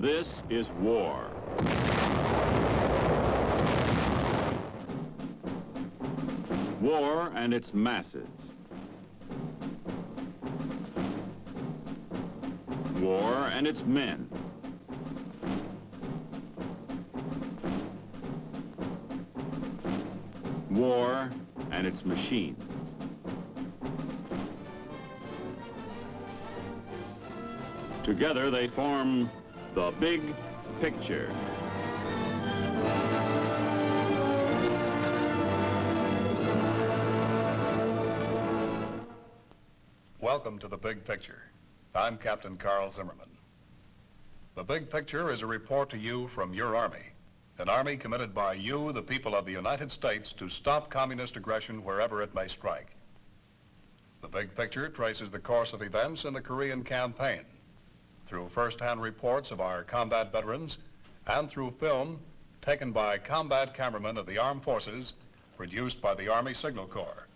This is war. War and its masses. War and its men. War and its machines. Together they form the big picture. Welcome to the Big Picture. I'm Captain Carl Zimmerman. The Big Picture is a report to you from your Army, an Army committed by you, the people of the United States, to stop communist aggression wherever it may strike. The Big Picture traces the course of events in the Korean campaign through first-hand reports of our combat veterans and through film taken by combat cameramen of the armed forces produced by the Army Signal Corps.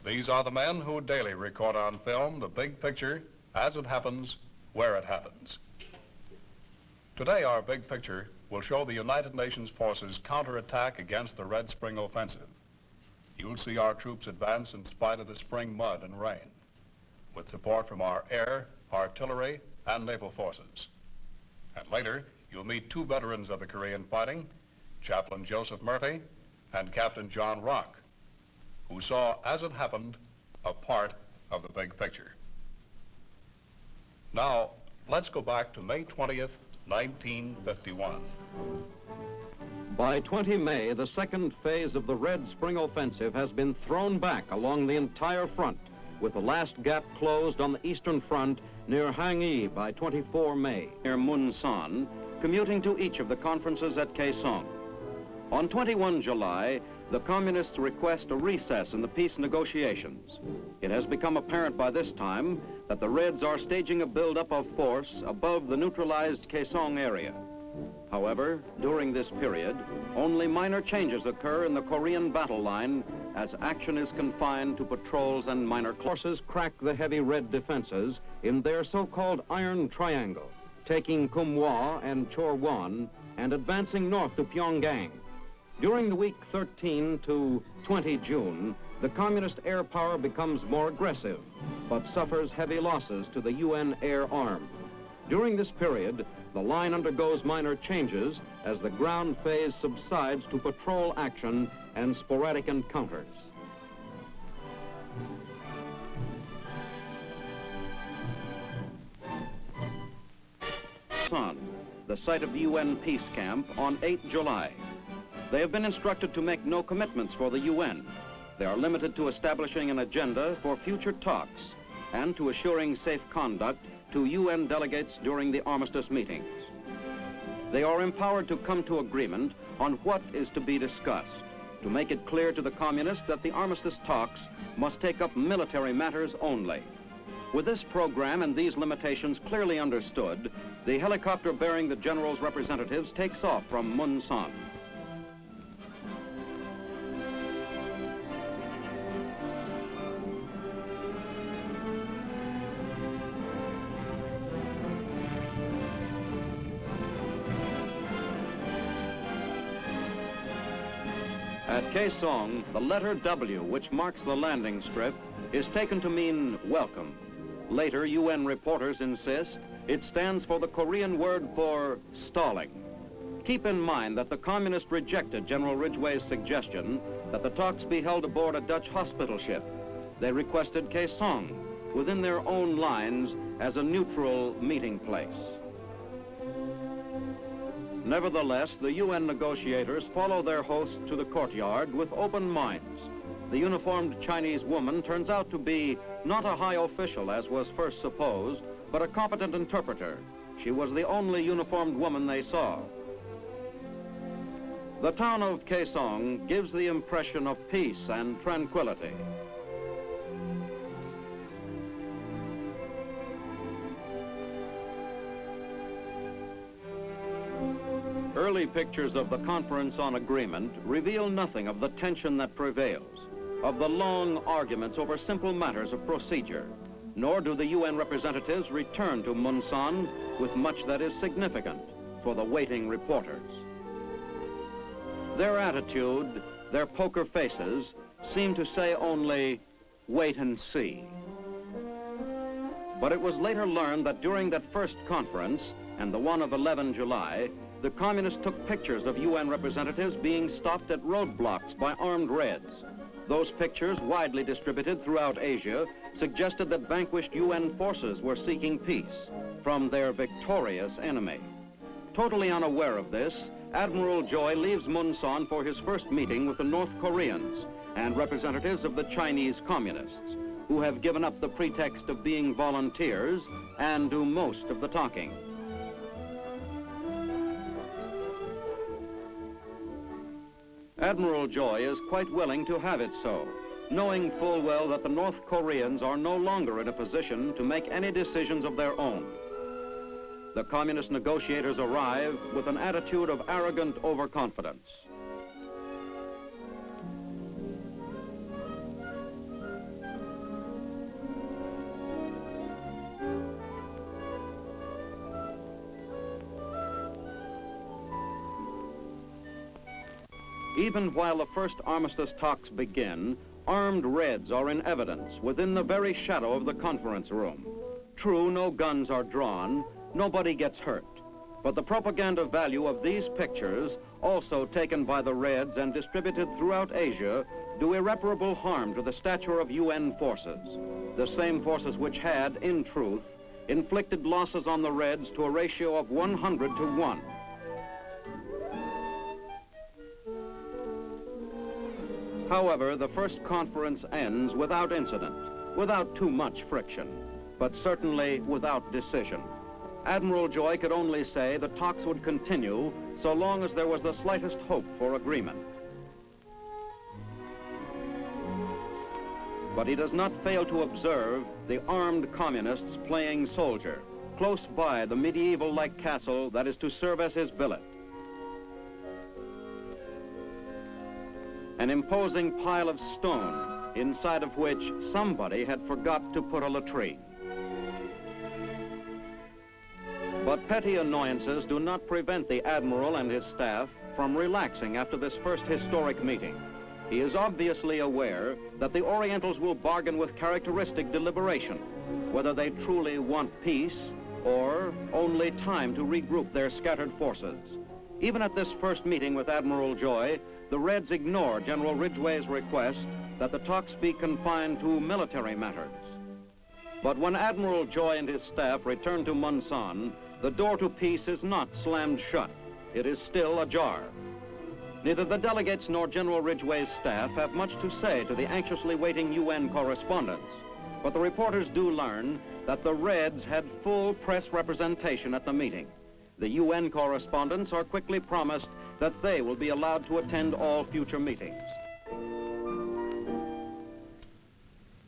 These are the men who daily record on film the big picture as it happens, where it happens. Today, our big picture will show the United Nations forces counterattack against the Red Spring offensive. You'll see our troops advance in spite of the spring mud and rain, with support from our air, artillery, and naval forces. And later, you'll meet two veterans of the Korean fighting, Chaplain Joseph Murphy and Captain John Rock, who saw, as it happened, a part of the big picture. Now, let's go back to May 20th, 1951. By 20 May, the second phase of the Red Spring offensive has been thrown back along the entire front, with the last gap closed on the eastern front near Hangyi by 24 May, near Munsan, commuting to each of the conferences at Kaesong. On 21 July, the Communists request a recess in the peace negotiations. It has become apparent by this time that the Reds are staging a buildup of force above the neutralized Kaesong area. However, during this period, only minor changes occur in the Korean battle line as action is confined to patrols and minor forces crack the heavy Red defenses in their so-called Iron Triangle, taking Kumwa and Chorwon and advancing north to Pyongyang. During the week 13 to 20 June, the Communist air power becomes more aggressive, but suffers heavy losses to the UN air arm. During this period, the line undergoes minor changes as the ground phase subsides to patrol action and sporadic encounters. Son, the site of the UN peace camp on 8 July. They have been instructed to make no commitments for the UN. They are limited to establishing an agenda for future talks and to assuring safe conduct to UN delegates during the armistice meetings. They are empowered to come to agreement on what is to be discussed, to make it clear to the Communists that the armistice talks must take up military matters only. With this program and these limitations clearly understood, the helicopter bearing the general's representatives takes off from Munsan. At Kaesong, the letter W, which marks the landing strip, is taken to mean welcome. Later, UN reporters insist it stands for the Korean word for stalling. Keep in mind that the Communists rejected General Ridgway's suggestion that the talks be held aboard a Dutch hospital ship. They requested Kaesong, within their own lines, as a neutral meeting place. Nevertheless, the UN negotiators follow their host to the courtyard with open minds. The uniformed Chinese woman turns out to be not a high official, as was first supposed, but a competent interpreter. She was the only uniformed woman they saw. The town of Kaesong gives the impression of peace and tranquility. Early pictures of the Conference on Agreement reveal nothing of the tension that prevails, of the long arguments over simple matters of procedure. nor do the UN representatives return to Munsan with much that is significant for the waiting reporters. Their attitude, their poker faces, seem to say only, wait and see. But it was later learned that during that first conference, and the one of 11 July, the communists took pictures of UN representatives being stopped at roadblocks by armed Reds. Those pictures, widely distributed throughout Asia, suggested that vanquished UN forces were seeking peace from their victorious enemy. Totally unaware of this, Admiral Joy leaves Munsan for his first meeting with the North Koreans and representatives of the Chinese communists, who have given up the pretext of being volunteers and do most of the talking. Admiral Joy is quite willing to have it so, knowing full well that the North Koreans are no longer in a position to make any decisions of their own. The communist negotiators arrive with an attitude of arrogant overconfidence. Even while the first armistice talks begin, armed Reds are in evidence within the very shadow of the conference room. True, no guns are drawn, nobody gets hurt. But the propaganda value of these pictures, also taken by the Reds and distributed throughout Asia, do irreparable harm to the stature of UN forces. The same forces which had, in truth, inflicted losses on the Reds to a ratio of 100 to 1. However, the first conference ends without incident, without too much friction, but certainly without decision. Admiral Joy could only say the talks would continue so long as there was the slightest hope for agreement. But he does not fail to observe the armed communists playing soldier, close by the medieval-like castle that is to serve as his billet. An imposing pile of stone, inside of which somebody had forgot to put a latrine. But petty annoyances do not prevent the Admiral and his staff from relaxing after this first historic meeting. He is obviously aware that the Orientals will bargain with characteristic deliberation, whether they truly want peace or only time to regroup their scattered forces. Even at this first meeting with Admiral Joy, the Reds ignore General Ridgway's request that the talks be confined to military matters. But when Admiral Joy and his staff return to Munsan, the door to peace is not slammed shut. It is still ajar. Neither the delegates nor General Ridgway's staff have much to say to the anxiously waiting UN correspondents. But the reporters do learn that the Reds had full press representation at the meeting. The UN correspondents are quickly promised that they will be allowed to attend all future meetings.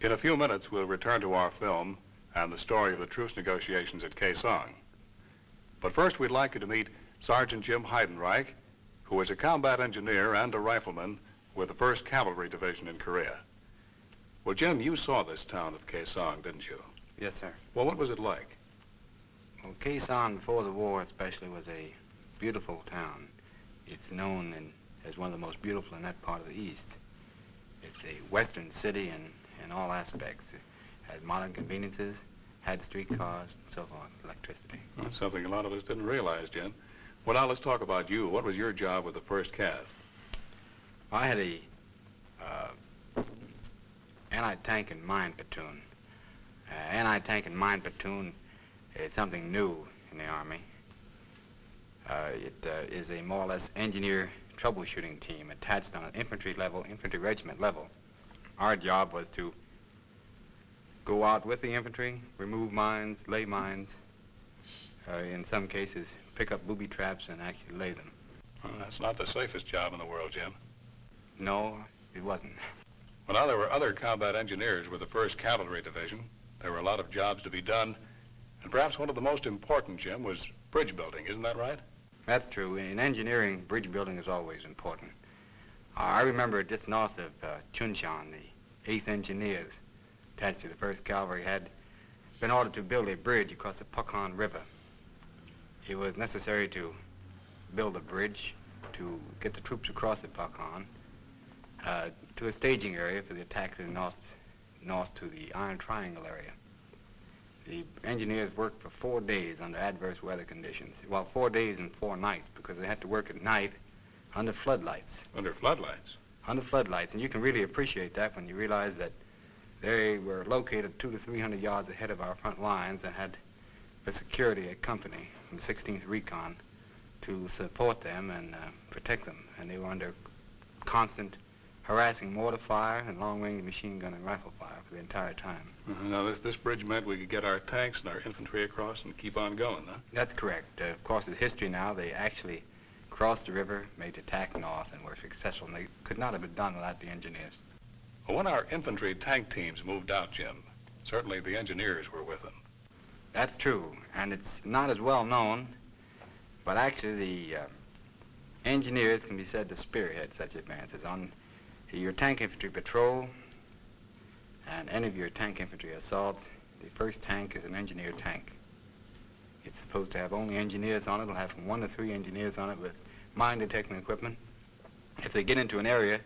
In a few minutes, we'll return to our film and the story of the truce negotiations at Kaesong. But first, we'd like you to meet Sergeant Jim Heidenreich, who is a combat engineer and a rifleman with the 1st Cavalry Division in Korea. Well, Jim, you saw this town of Kaesong, didn't you? Yes, sir. Well, what was it like? Well, Kaesong, before the war especially, was a beautiful town. It's known as one of the most beautiful in that part of the East. It's a western city in all aspects. It has modern conveniences, had streetcars, and so forth, electricity. Well, that's something a lot of us didn't realize, Jim. Well, now let's talk about you. What was your job with the 1st Cav? I had a anti-tank and mine platoon. Anti-tank and mine platoon is something new in the Army. It is a more or less engineer troubleshooting team attached on an infantry regiment level. Our job was to go out with the infantry, remove mines, lay mines, in some cases pick up booby traps and actually lay them. Well, that's not the safest job in the world, Jim. No, it wasn't. Well, now there were other combat engineers with the 1st Cavalry Division. There were a lot of jobs to be done, and perhaps one of the most important, Jim, was bridge building. Isn't that right? That's true. In engineering, bridge building is always important. I remember just north of Chunshan, the 8th Engineers attached to the 1st Cavalry had been ordered to build a bridge across the Pucon River. It was necessary to build a bridge to get the troops across the Pucon to a staging area for the attack to the north to the Iron Triangle area. The engineers worked for 4 days under adverse weather conditions. Well, 4 days and 4 nights, because they had to work at night under floodlights. Under floodlights? Under floodlights, and you can really appreciate that when you realize that they were located 200 to 300 yards ahead of our front lines and had for security a company from the 16th Recon to support them and protect them. And they were under constant harassing mortar fire and long-range machine gun and rifle fire for the entire time. Now, this bridge meant we could get our tanks and our infantry across and keep on going, huh? That's correct. Of course, it's history now. They actually crossed the river, made the attack north, and were successful. And they could not have been done without the engineers. Well, when our infantry tank teams moved out, Jim, certainly the engineers were with them. That's true, and it's not as well known, but actually the engineers can be said to spearhead such advances. On your tank infantry patrol and any of your tank infantry assaults, the first tank is an engineer tank. It's supposed to have only engineers on it. It'll have from 1 to 3 engineers on it with mine detecting equipment. If they get into an area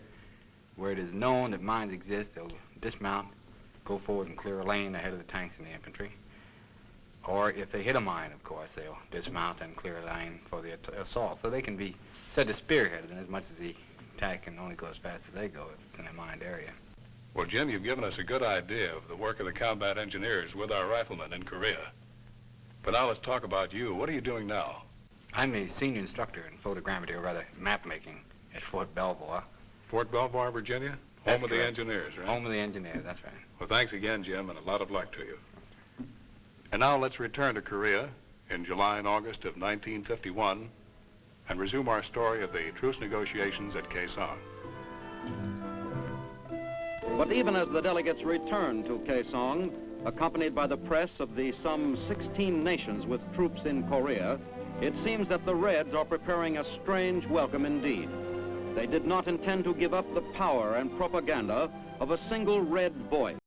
where it is known that mines exist, they'll dismount, go forward and clear a lane ahead of the tanks and the infantry. Or if they hit a mine, of course, they'll dismount and clear a lane for the assault. So they can be said to spearhead it in as much as the attack can only go as fast as they go if it's in a mined area. Well, Jim, you've given us a good idea of the work of the combat engineers with our riflemen in Korea. But now let's talk about you. What are you doing now? I'm a senior instructor in photogrammetry, or rather map making, at Fort Belvoir. Fort Belvoir, Virginia? That's Home of the correct. engineers, right? Home of the engineers, that's right. Well, thanks again, Jim, and a lot of luck to you. And now let's return to Korea in July and August of 1951 and resume our story of the truce negotiations at Kaesong. But even as the delegates returned to Kaesong, accompanied by the press of the some 16 nations with troops in Korea, it seems that the Reds are preparing a strange welcome indeed. They did not intend to give up the power and propaganda of a single Red voice.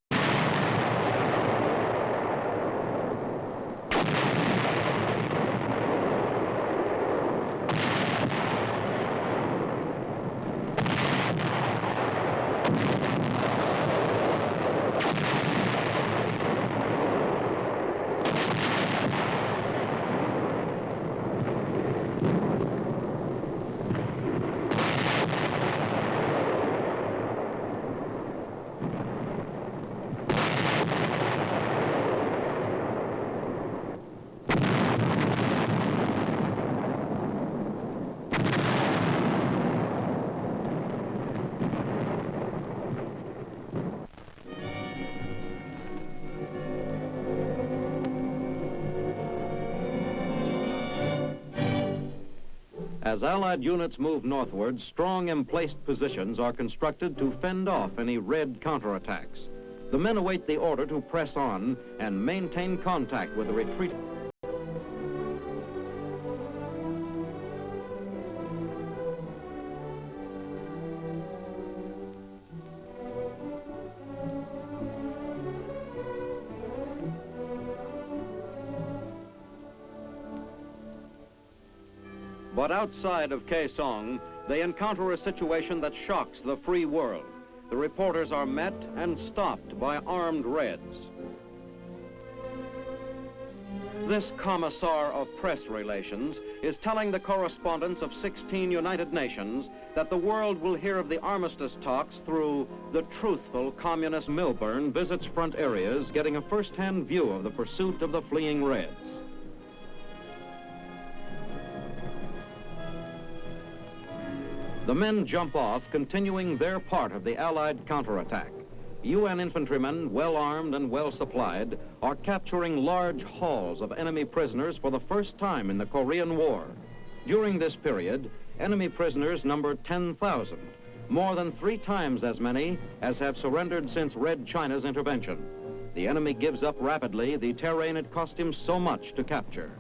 As Allied units move northward, strong emplaced positions are constructed to fend off any Red counterattacks. The men await the order to press on and maintain contact with the retreat. But outside of Kaesong, they encounter a situation that shocks the free world. The reporters are met and stopped by armed Reds. This commissar of press relations is telling the correspondents of 16 United Nations that the world will hear of the armistice talks through the truthful communist Milburn visits front areas, getting a first-hand view of the pursuit of the fleeing Reds. The men jump off, continuing their part of the Allied counterattack. UN infantrymen, well armed and well supplied, are capturing large hauls of enemy prisoners for the first time in the Korean War. During this period, enemy prisoners numbered 10,000, more than 3 times as many as have surrendered since Red China's intervention. The enemy gives up rapidly the terrain it cost him so much to capture.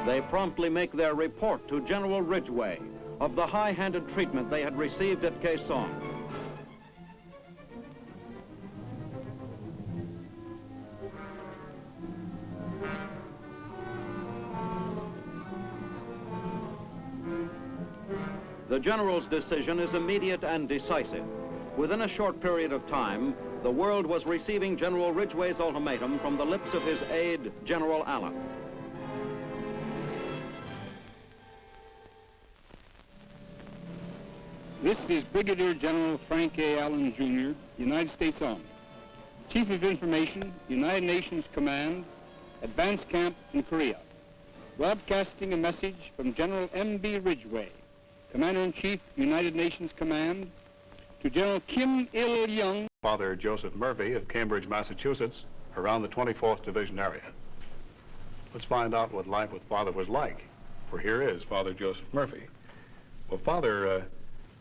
They promptly make their report to General Ridgway of the high-handed treatment they had received at Khe Sanh. The general's decision is immediate and decisive. Within a short period of time, the world was receiving General Ridgway's ultimatum from the lips of his aide, General Allen. This is Brigadier General Frank A. Allen, Jr., United States Army. Chief of Information, United Nations Command, Advance Camp in Korea. Broadcasting a message from General M.B. Ridgway, Commander-in-Chief, United Nations Command, to General Kim Il-young. Father Joseph Murphy of Cambridge, Massachusetts, around the 24th Division area. Let's find out what life with Father was like, for here is Father Joseph Murphy. Well, Father,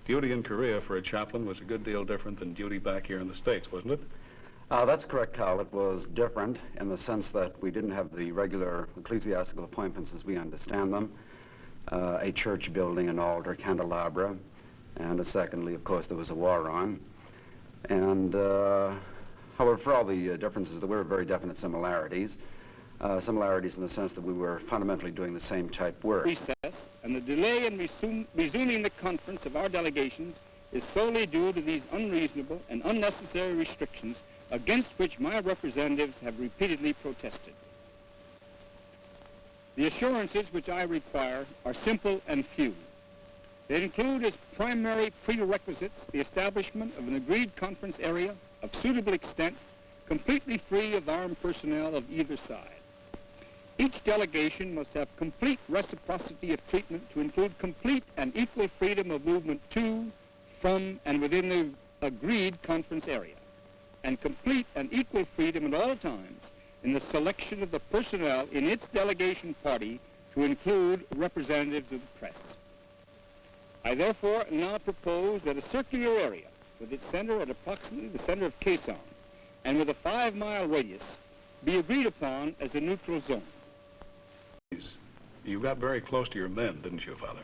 duty in Korea for a chaplain was a good deal different than duty back here in the States, wasn't it? That's correct, Cal. It was different in the sense that we didn't have the regular ecclesiastical appointments as we understand them. A church building, an altar, candelabra, and secondly, of course, there was a war on. And, however, for all the differences, there were very definite similarities. Similarities in the sense that we were fundamentally doing the same type work. Recess and the delay in resuming the conference of our delegations is solely due to these unreasonable and unnecessary restrictions against which my representatives have repeatedly protested. The assurances which I require are simple and few. They include as primary prerequisites the establishment of an agreed conference area of suitable extent, completely free of armed personnel of either side. Each delegation must have complete reciprocity of treatment to include complete and equal freedom of movement to, from, and within the agreed conference area, and complete and equal freedom at all times in the selection of the personnel in its delegation party to include representatives of the press. I therefore now propose that a circular area with its center at approximately the center of Khe Sanh and with a 5-mile radius be agreed upon as a neutral zone. You got very close to your men, didn't you, Father?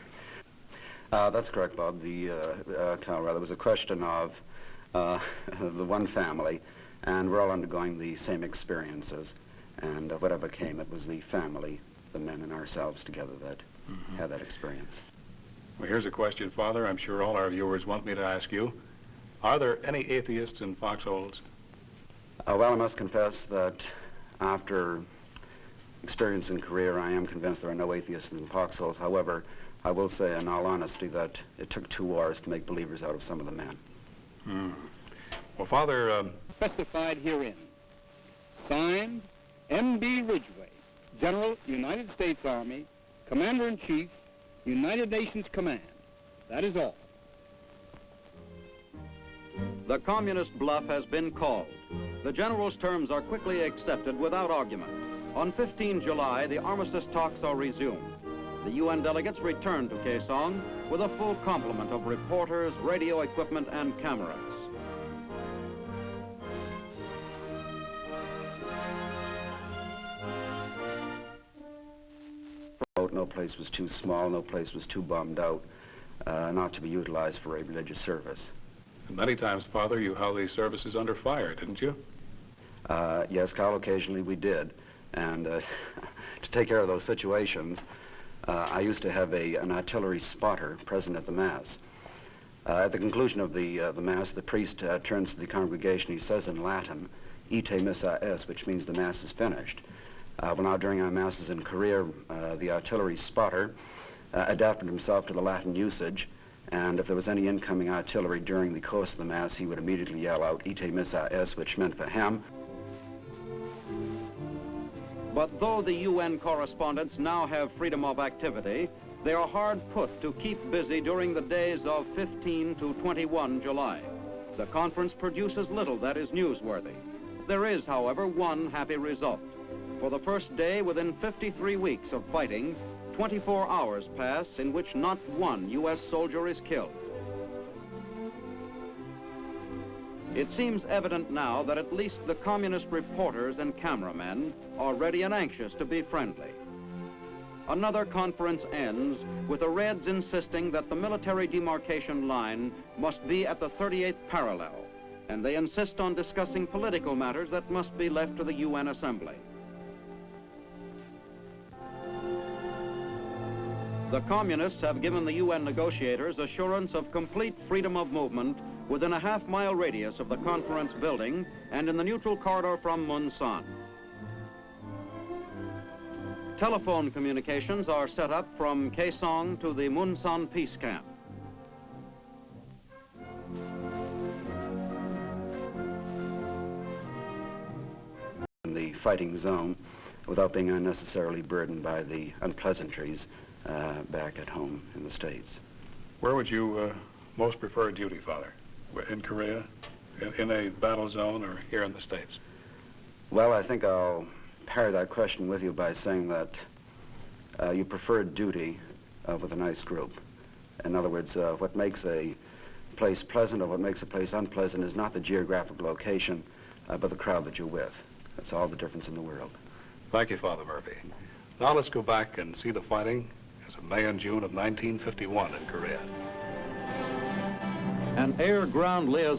That's correct, Bob. Cal, rather, it was a question of the one family, and we're all undergoing the same experiences. And whatever came, it was the family, the men and ourselves together that had that experience. Well, here's a question, Father, I'm sure all our viewers want me to ask you. Are there any atheists in foxholes? Well, I must confess that after experience in Korea, I am convinced there are no atheists in foxholes. However, I will say in all honesty that it took 2 wars to make believers out of some of the men. Well, Father, Specified herein. Signed, M.B. Ridgway, General, United States Army, Commander-in-Chief, United Nations Command. That is all. The communist bluff has been called. The general's terms are quickly accepted without argument. On 15 July, the armistice talks are resumed. The UN delegates return to Khe Sanh with a full complement of reporters, radio equipment, and cameras. No place was too small, no place was too bombed out, not to be utilized for a religious service. many times, Father, you held these services under fire, didn't you? Yes, Carl, occasionally we did. And to take care of those situations, I used to have an artillery spotter present at the Mass. At the conclusion of the Mass, the priest turns to the congregation. He says in Latin, "Ite missa est," which means the Mass is finished. Well, now during our Masses in Korea, the artillery spotter adapted himself to the Latin usage, and if there was any incoming artillery during the course of the Mass, he would immediately yell out, "Ite missa est," which meant for him. But though the UN correspondents now have freedom of activity, they are hard put to keep busy during the days of 15 to 21 July. The conference produces little that is newsworthy. There is, however, one happy result. For the first day within 53 weeks of fighting, 24 hours pass in which not one U.S. soldier is killed. It seems evident now that at least the communist reporters and cameramen are ready and anxious to be friendly. another conference ends with the Reds insisting that the military demarcation line must be at the 38th parallel, and they insist on discussing political matters that must be left to the UN Assembly. The Communists have given the UN negotiators assurance of complete freedom of movement within a half-mile radius of the conference building and in the neutral corridor from Munsan. Telephone communications are set up from Kaesong to the Munsan peace camp. In the fighting zone, without being unnecessarily burdened by the unpleasantries back at home in the States. Where would you most prefer duty, Father? In Korea, in a battle zone, or here in the States? Well, I think I'll pair that question with you by saying that you prefer duty with a nice group. In other words, what makes a place pleasant or what makes a place unpleasant is not the geographic location, but the crowd that you're with. That's all the difference in the world. Thank you, Father Murphy. Now let's go back and see the fighting as of May and June of 1951 in Korea. An air-ground liaison